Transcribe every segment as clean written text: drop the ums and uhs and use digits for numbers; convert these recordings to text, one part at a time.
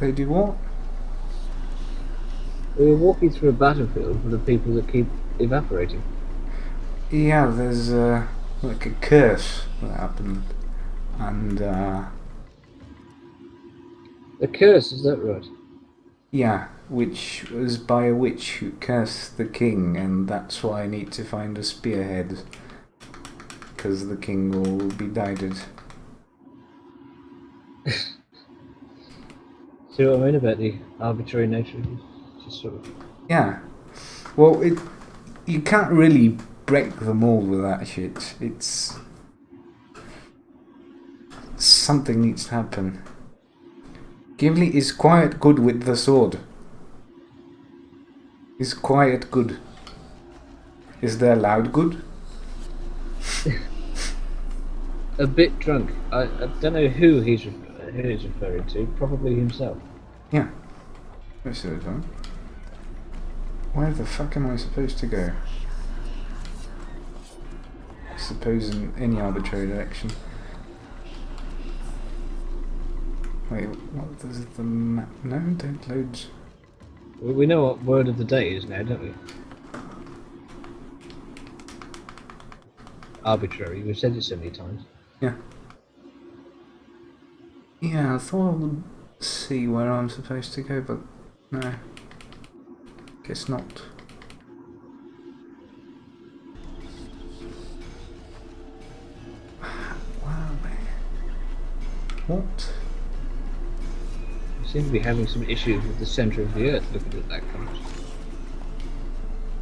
They do what? We were walking through a battlefield with the people that keep evaporating. Yeah, there's like a curse that happened, and A curse, is that right? yeah, which was by a witch who cursed the king, and that's why I need to find a spearhead, because the king will be knighted. See what I mean about the arbitrary nature of this? Just sort of. Yeah, well, you can't really break the mold with that shit. It's something needs to happen. Gimli is quite good with the sword. He's quite good. Is there loud good? A bit drunk. I don't know who he's referring to. Probably himself. Yeah. Most of the time. Where the fuck am I supposed to go? I suppose in any arbitrary direction. Wait, what does the map? No, don't load. We know what word of the day is now, don't we? Arbitrary. We've said it so many times. Yeah. Yeah, I thought I would see where I'm supposed to go, but no. Guess not. Wow, what? We seem to be having some issues with the centre of the Earth, looking at that comes.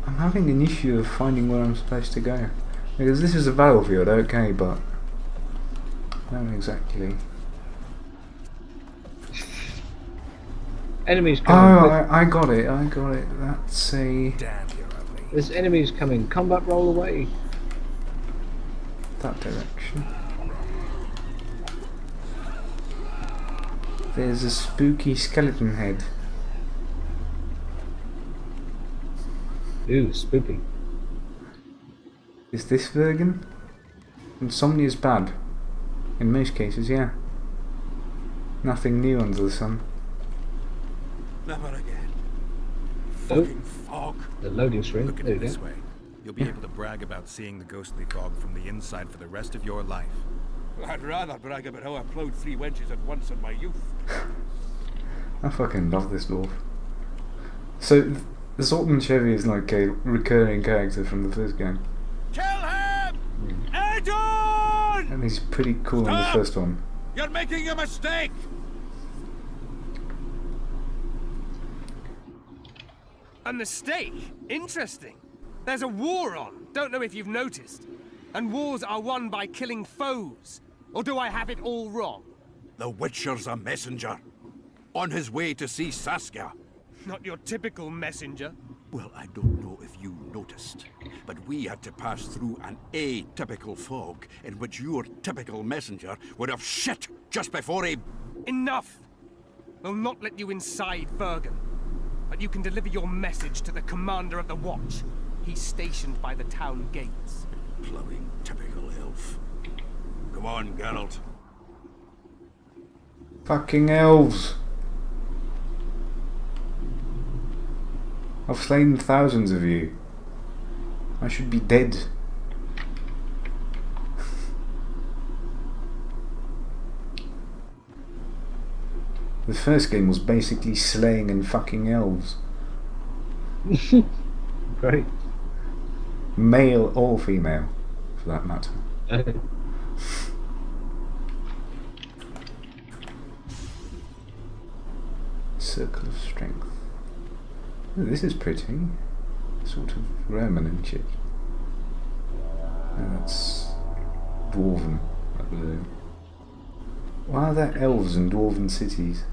I'm having an issue of finding where I'm supposed to go. Because this is a battlefield, okay, but I don't exactly. Enemies coming. Oh, I got it, That's a... Damn, you're ugly. There's enemies coming. Combat roll away. that direction. There's a spooky skeleton head. Ooh, spooky. Is this Vergen? Insomnia is bad. In most cases, yeah. Nothing new under the sun. Never again. Oh. Fucking fog. The loading screen. Look at There it we this go. way. You'll be able to brag about seeing the ghostly fog from the inside for the rest of your life. I'd rather brag about how I ploughed 3 wenches at once in my youth. I fucking love this dwarf. So, Zoltan Chevy is like a recurring character from the first game. Kill him! Edon! And he's pretty cool in the Stop! first one. You're making a mistake! A mistake? Interesting. There's a war on, don't know if you've noticed. And wars are won by killing foes. Or do I have it all wrong? The Witcher's a messenger. On his way to see Saskia. Not your typical messenger. Well, I don't know if you noticed, but we had to pass through an atypical fog in which your typical messenger would have shit just before he... Enough! We'll not let you inside Bergen. But you can deliver your message to the commander of the watch. He's stationed by the town gates. Ploughing typical elf. Come on, Geralt. Fucking elves! I've slain thousands of you. I should be dead. The first game was basically slaying and fucking elves. Great. Male or female, for that matter. Circle of Strength. Oh, this is pretty. Sort of Roman and shit. Oh, that's Dwarven, I believe. Why are there elves in Dwarven cities?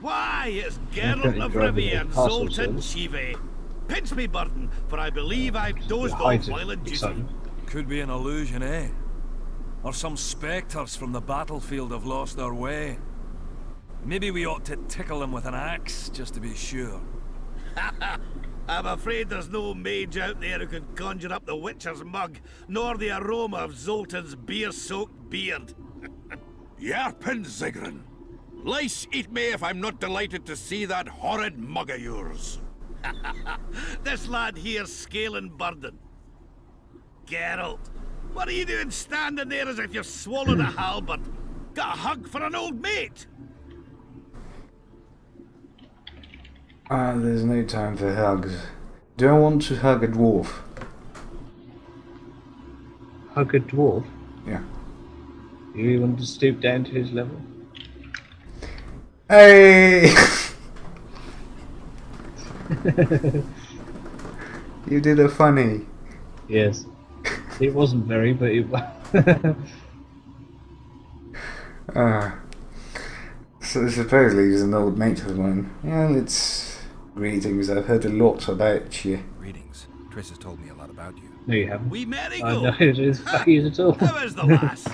Why, it's Don't Geralt you of drive Rivia the and castle Zoltan service? Shive. Pinch me, Burden, for I believe I've dozed The off height while of in duty. excitement. Could be an illusion, eh? Or some spectres from the battlefield have lost their way. Maybe we ought to tickle them with an axe, just to be sure. I'm afraid there's no mage out there who can conjure up the Witcher's mug, nor the aroma of Zoltan's beer-soaked beard. Yarpen Zigrin. Lice eat me if I'm not delighted to see that horrid mug of yours. This lad here's scaling burden. Geralt, what are you doing standing there as if you're swallowed a halberd? Got a hug for an old mate? There's no time for hugs. Do I want to hug a dwarf? Hug a dwarf? Yeah. You want to stoop down to his level? Hey! You did a funny. Yes. It wasn't very, but it was. So supposedly he's an old mate of mine. Well, it's greetings. I've heard a lot about you. Greetings. Triss has told me a lot about you. No, you haven't. We I Marigold. know it is fucking at all. How is the lass?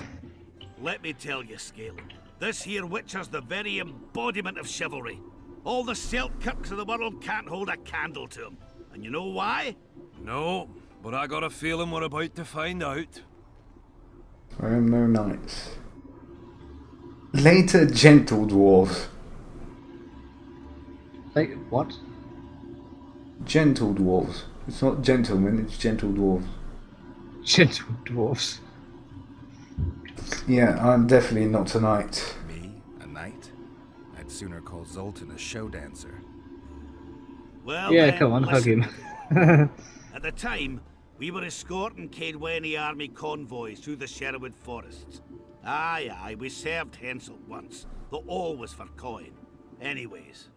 Let me tell you, Scaling. This here Witcher's the very embodiment of chivalry. All the Selkirks of the world can't hold a candle to him. And you know why? No, but I got a feeling we're about to find out. I am no knights. Later gentle dwarves. Like, what? Gentle dwarves. It's not gentlemen, it's gentle dwarves. Gentle dwarfs. Yeah, I'm definitely not a knight. Me? A knight? I'd sooner call Zoltan a show dancer. Well, Yeah, then, come on, hug listen. him. At the time, we were escorting Caedwene army convoys through the Sherwood forests. Aye, we served Henselt once, though always for coin. Anyways,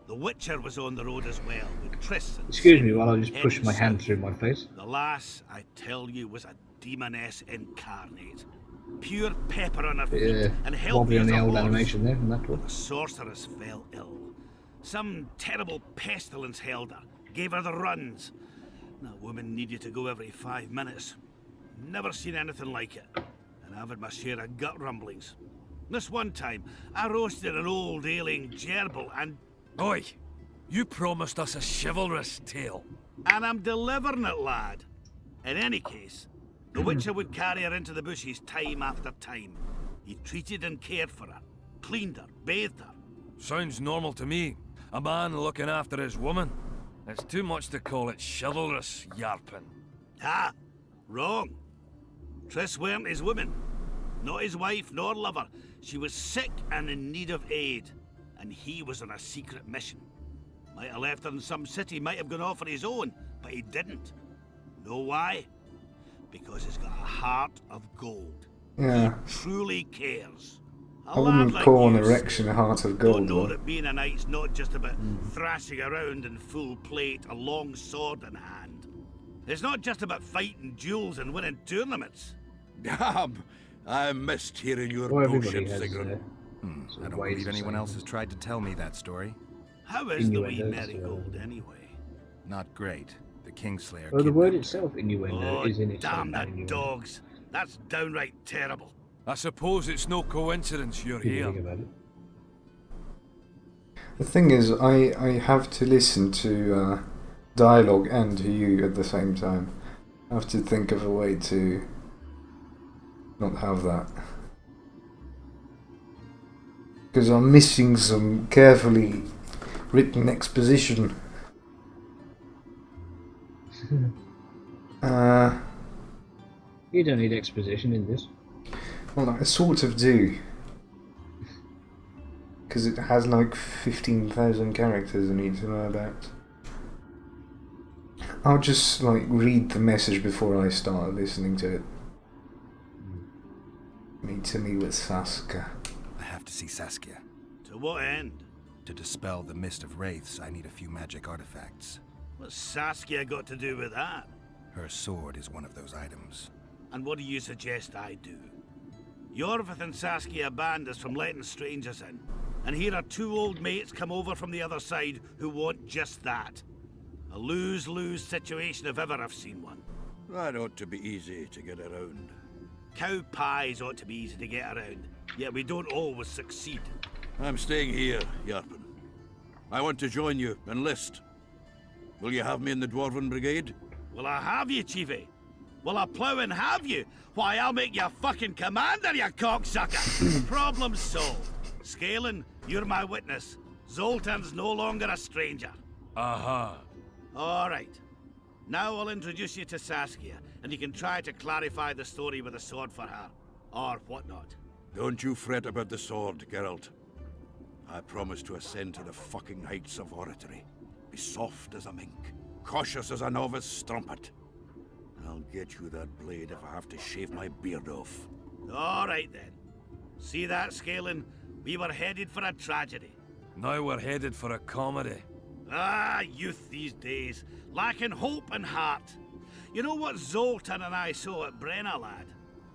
the Witcher was on the road as well, with Triss and Excuse me Ciri while I just push heading my hand south. through my face. The lass, I tell you, was a demoness incarnate. Pure pepper on her feet, Yeah, and healthy wobbly on as the a old horse. animation there from that The one. sorceress fell ill. Some terrible pestilence held her, gave her the runs. That woman needed to go every 5 minutes. Never seen anything like it. And I've had my share of gut rumblings. This one time, I roasted an old ailing gerbil and Oi! You promised us a chivalrous tale. I'm delivering it, lad. In any case, the Witcher would carry her into the bushes time after time. He treated and cared for her, cleaned her, bathed her. Sounds normal to me. A man looking after his woman. It's too much to call it chivalrous, Yarpen. Ah, wrong. Triss weren't his woman. Not his wife nor lover. She was sick and in need of aid. And he was on a secret mission. Might have left her in some city, might have gone off on his own, but he didn't. Know why? Because he's got a heart of gold. Yeah. He truly cares. A I lad wouldn't like call an you, erection a heart of don't gold, know though. that being a knight's not just about thrashing around in full plate, a long sword in hand. It's not just about fighting duels and winning tournaments. Damn! I missed hearing your Well, everybody bullshit, has Zigrin. sort I of don't ways believe of anyone saying else it. has tried to tell me that story. How is the wee Innuendos, marigold anyway? Not great. The Kingslayer Well, the word kidnapped her. itself, innuendo, Oh, is in itself damn an that innuendo. dogs. That's downright terrible. I suppose it's no coincidence you're If you here. think about it. The thing is, I have to listen to dialogue and to you at the same time. I have to think of a way to not have that. Because I'm missing some carefully written exposition. You don't need exposition in this. Well, I sort of do. Because it has like 15,000 characters I need to know about. I'll just like read the message before I start listening to it. Meet to me with Saskia. I have to see Saskia. To what end? To dispel the mist of wraiths, I need a few magic artifacts. What's Saskia got to do with that? Her sword is one of those items. And what do you suggest I do? Yorvith and Saskia banned us from letting strangers in. And here are two old mates come over from the other side who want just that. A lose-lose situation if ever I've seen one. That ought to be easy to get around. Cow pies ought to be easy to get around, yet we don't always succeed. I'm staying here, Yarpen. I want to join you, enlist. Will you have me in the Dwarven Brigade? Will I have you, Chiefy? Well, a plough and have you. Why, I'll make you fucking commander, you cocksucker. Problem solved. Scaling, you're my witness. Zoltan's no longer a stranger. Aha. All right. Now I'll introduce you to Saskia, and you can try to clarify the story with a sword for her. Or whatnot. Don't you fret about the sword, Geralt. I promise to ascend to the fucking heights of oratory. Be soft as a mink, cautious as a novice strumpet. I'll get you that blade if I have to shave my beard off. All right then. See that, Scaling? We were headed for a tragedy. Now we're headed for a comedy. Ah, youth these days, lacking hope and heart. You know what Zoltan and I saw at Brenna, lad?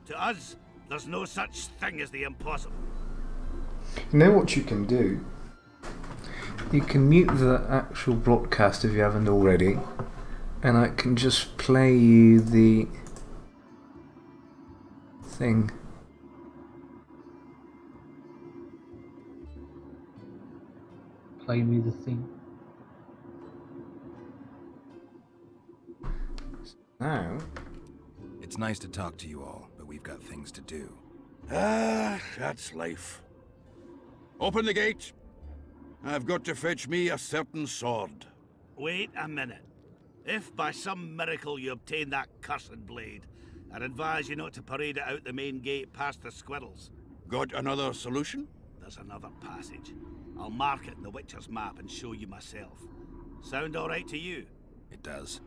To us, there's no such thing as the impossible. You know what you can do? You can mute the actual broadcast if you haven't already, and I can just play you the thing. Play me the thing. Now, It's nice to talk to you all, but we've got things to do. Ah, that's life. Open the gate. I've got to fetch me a certain sword. Wait a minute. If by some miracle you obtain that cursed blade, I'd advise you not to parade it out the main gate past the squirrels. Got another solution? There's another passage. I'll mark it in the Witcher's map and show you myself. Sound all right to you? It does.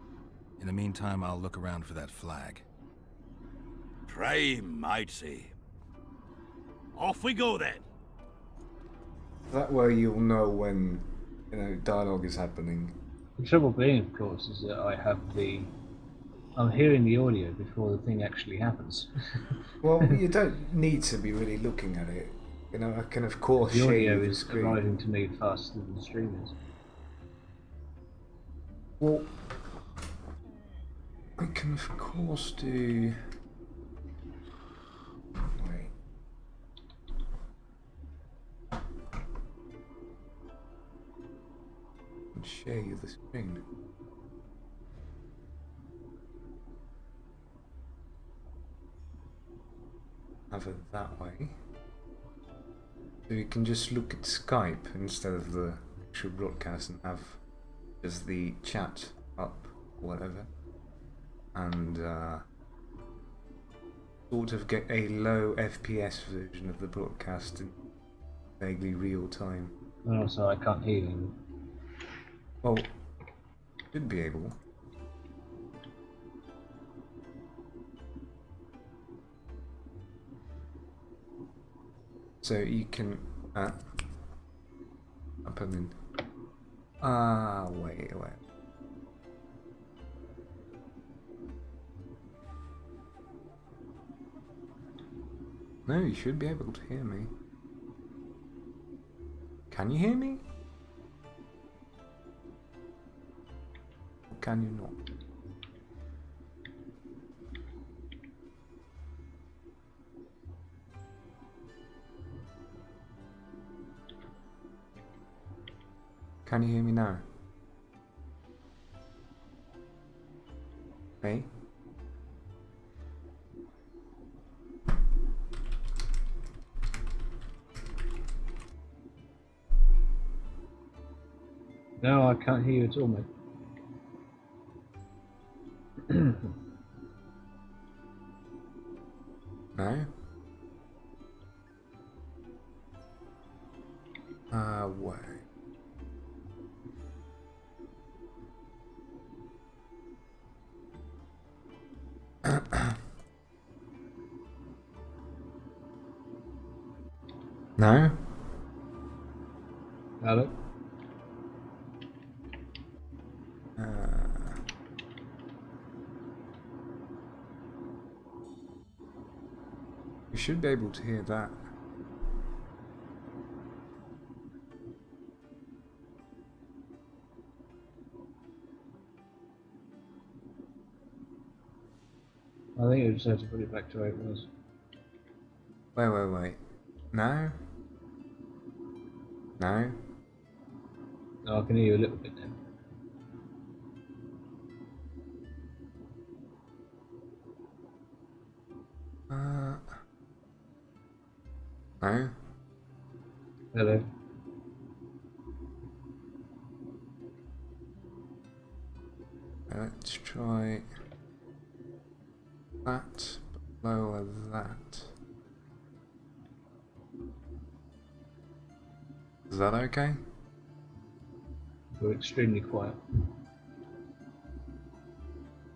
In the meantime, I'll look around for that flag. Prime, I'd say. Off we go then. that way you'll know when, you know, dialogue is happening. The trouble being, of course, is that I'm hearing the audio before the thing actually happens. Well, you don't need to be really looking at it. You know, I can of course The share audio you the is screen. arriving to me faster than the stream is. Well, I can of course do. Wait. And share you the screen. Have it that way. So you can just look at Skype instead of the actual broadcast and have just the chat up or whatever. And sort of get a low FPS version of the broadcast in vaguely real time. And also, I can't hear you. Well, should be able. So you can up and then wait. No, you should be able to hear me. Can you hear me? Or can you not? Can you hear me now? Hey? No, I can't hear you at all, mate. No? Wait. No? Hello? You should be able to hear that. I think you just have to put it back to where it was. Wait. No? No? No, I can hear you a little bit now. No? Hello. Let's try that, but lower that. Is that okay? You're extremely quiet.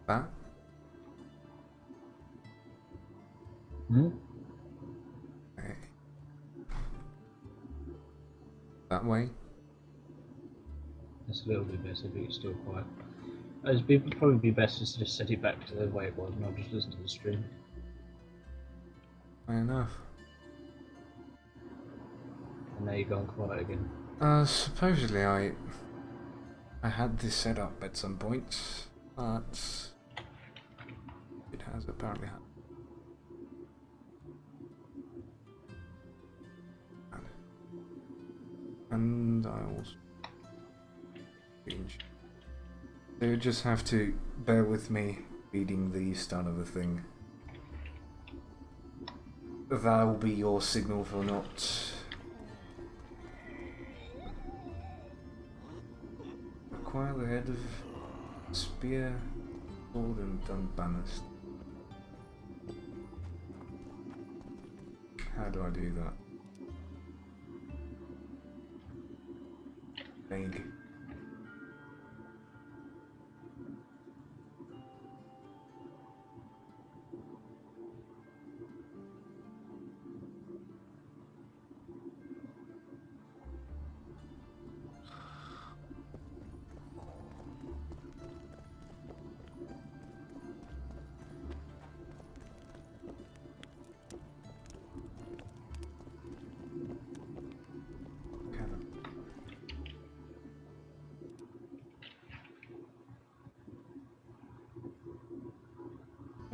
That? Hmm? Okay. That way? That's a little bit better, but you're still quiet. It'd probably be best to just set it back to the way it was and I'll just listen to the stream. Fair enough. And now you're going quiet again. Supposedly I had this set up at some point, but it has apparently happened. And I also change. So you just have to bear with me reading the start of the thing. That will be your signal for not acquire the head of spear, sword, and unbalanced. How do I do that? Vague.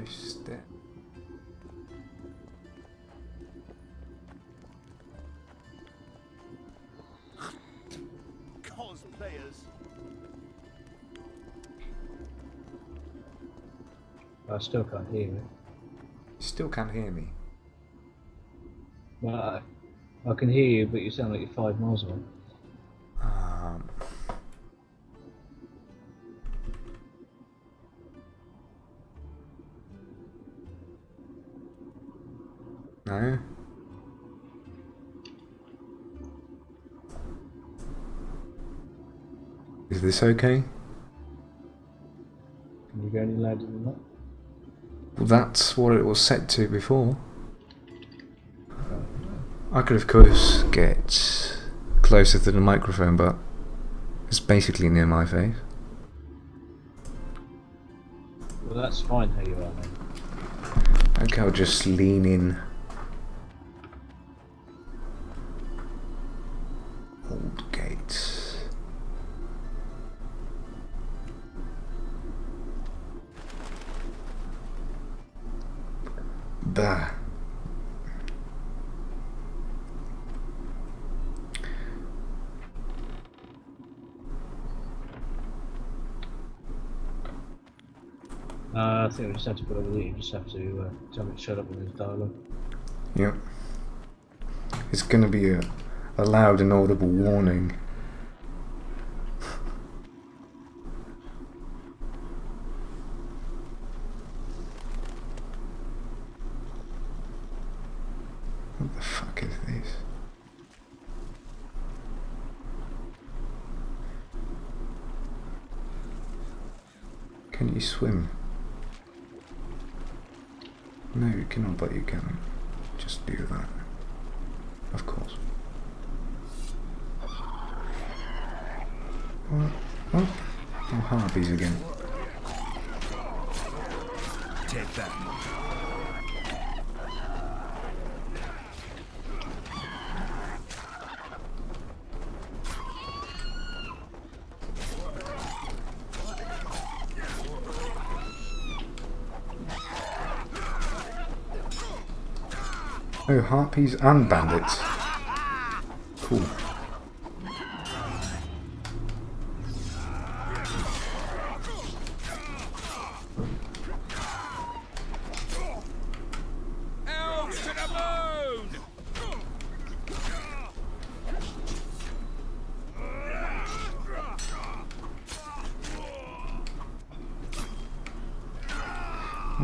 Step. Cosplayers. I still can't hear you. Still can't hear me. Well, I can hear you, but you sound like you're 5 miles away. No. Is this okay? Can you go any louder than that? Well, that's what it was set to before. I could of course get closer to the microphone, but it's basically near my face. Well, that's fine how you are, mate. Okay, I'll just lean in. Old gates. Bah. I think we just have to put over there. You just have to tell me to shut up when there's dialogue. Yep. It's gonna be a loud and audible warning. What the fuck is this? Can you swim? No, you cannot, but you can. Just do that. Of course. What? Oh, harpies again. Take that. Oh, harpies and bandits. Cool.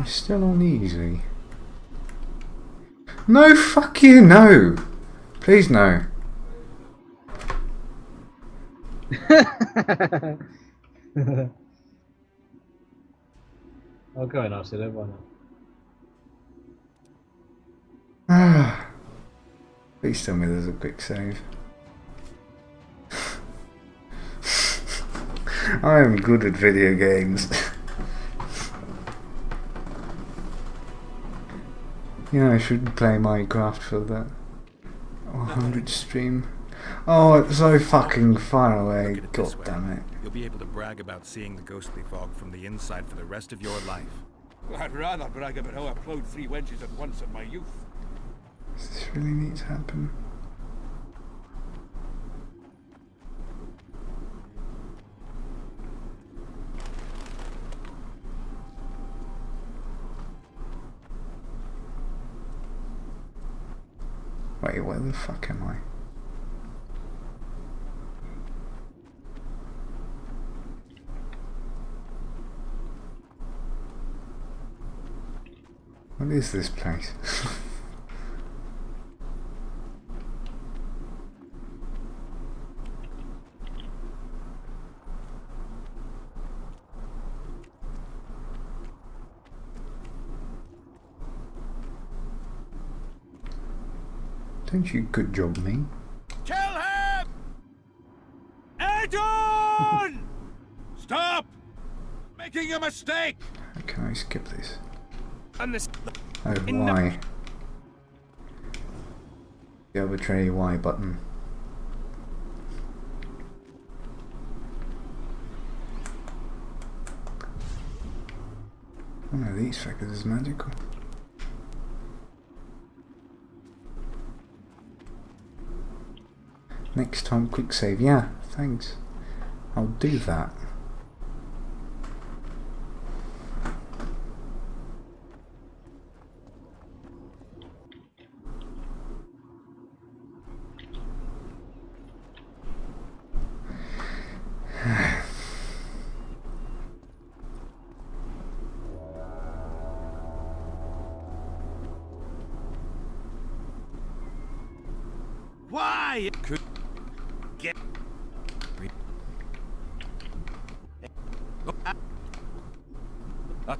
I'm still on easy. No, fuck you, no! Please, no. I'll go and ask it, why not? Ah. Please tell me there's a quick save. I am good at video games. Yeah, I should play Minecraft for that 100 stream. Oh, it's so fucking far away. Look at it God this way. damn it. You'll be able to brag about seeing the ghostly fog from the inside for the rest of your life. Well, I'd rather brag about how I ploughed 3 wenches at once in my youth. Does this really need to happen? Wait, where the fuck am I? What is this place? Don't you good job me? Kill him! Anton! Stop! Making a mistake! How can I skip this? And this. Oh, why? The arbitrary Y button. One of these fuckers is magical. Next time, quick save. Yeah, thanks. I'll do that. Why? Could Get. I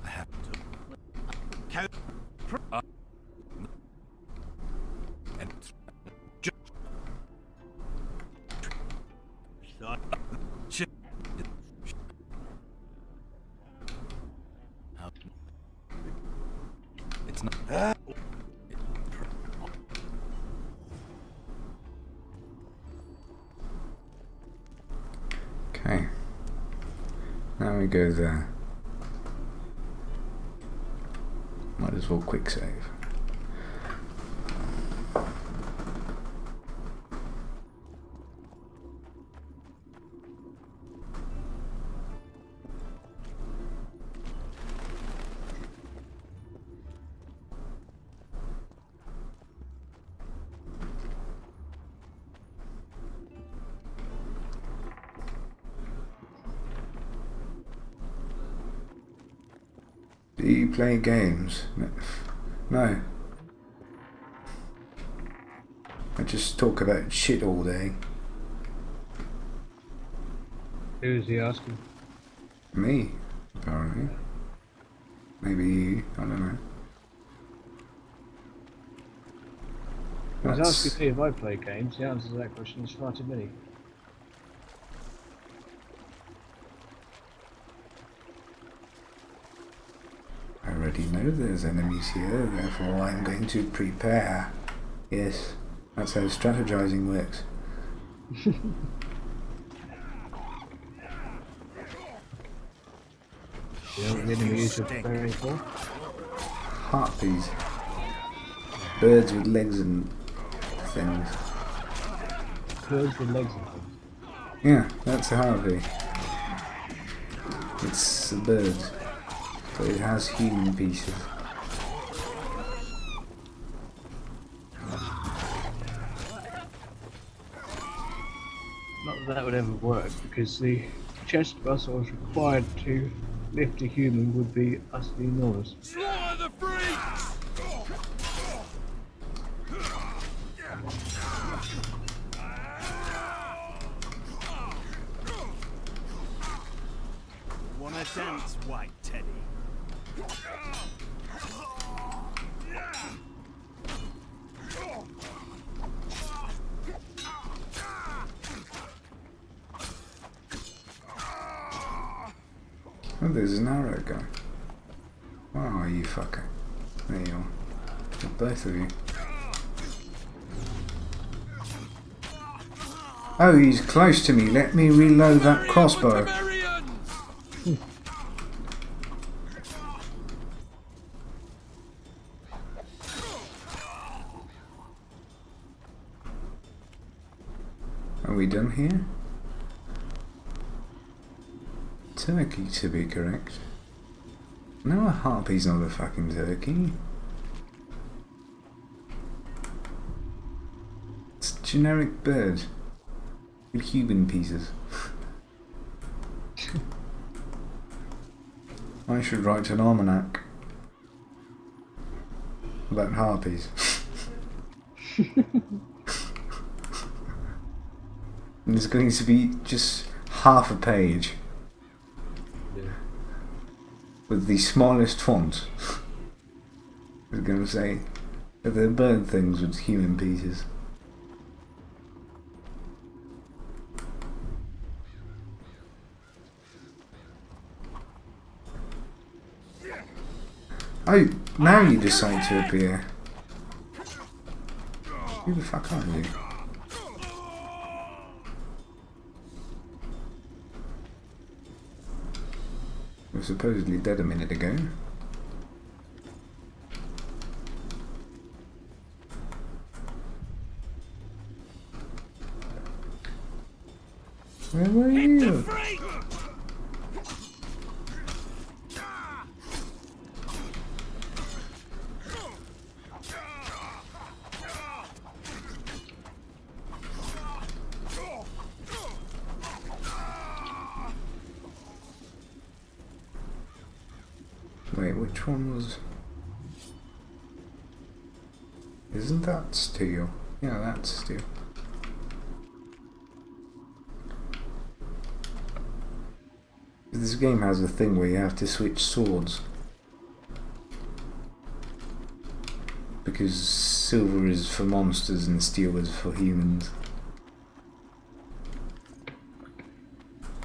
have to. Count. And shit. It's not. Okay. Now we go there. Might as well quick save. Do you play games? No. I just talk about shit all day. Who is he asking? Me, apparently. Maybe you, I don't know. He's That's- asking me if I play games. The answer to that question is far too many. I already know there's enemies here, therefore I'm going to prepare. Yes, that's how strategizing works. You know what the enemy is you're preparing for? Harpies. Birds with legs and things. Birds with legs and things. Yeah, that's a harpy. It's a bird, but it has human pieces. that would ever work, because the chest muscles required to lift a human would be utterly enormous. Slaughter the freaks! Wanna dance, white teddy? Oh, there's an arrow guy. Oh, you fucker. There you are. Both of you. Oh, he's close to me. Let me reload that crossbow. Are we done here? Turkey, to be correct. No, a harpy's not a fucking turkey. It's a generic bird with human pieces. I should write an almanac about harpies. And it's going to be just half a page. With the smallest font. I was going to say that they're bird things with human pieces. Oh, now you decide to appear. Who the fuck are you? We were supposedly dead a minute ago. Where were you? Wait, which one was... Isn't that steel? Yeah, that's steel. This game has a thing where you have to switch swords. Because silver is for monsters and steel is for humans.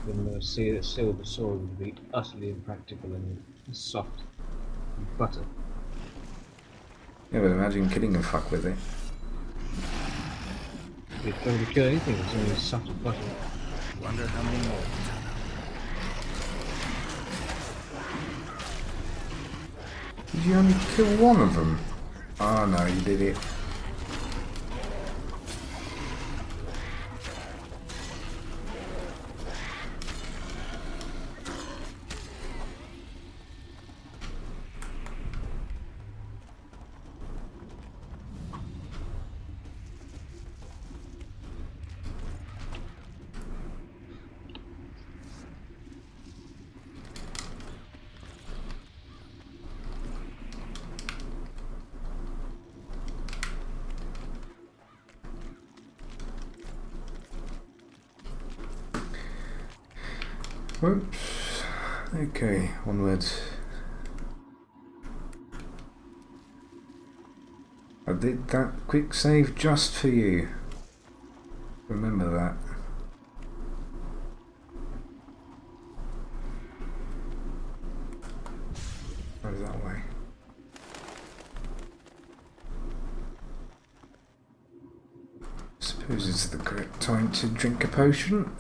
Then see a silver sword would be utterly impractical and soft and butter. Yeah, but imagine killing a fuck with it. You'd probably kill anything that's only soft and butter. Wonder how many more. Did you only kill one of them? Oh no, you did it. Whoops. Okay, onwards. I did that quick save just for you. Remember that. Or is that way? Suppose it's the correct time to drink a potion.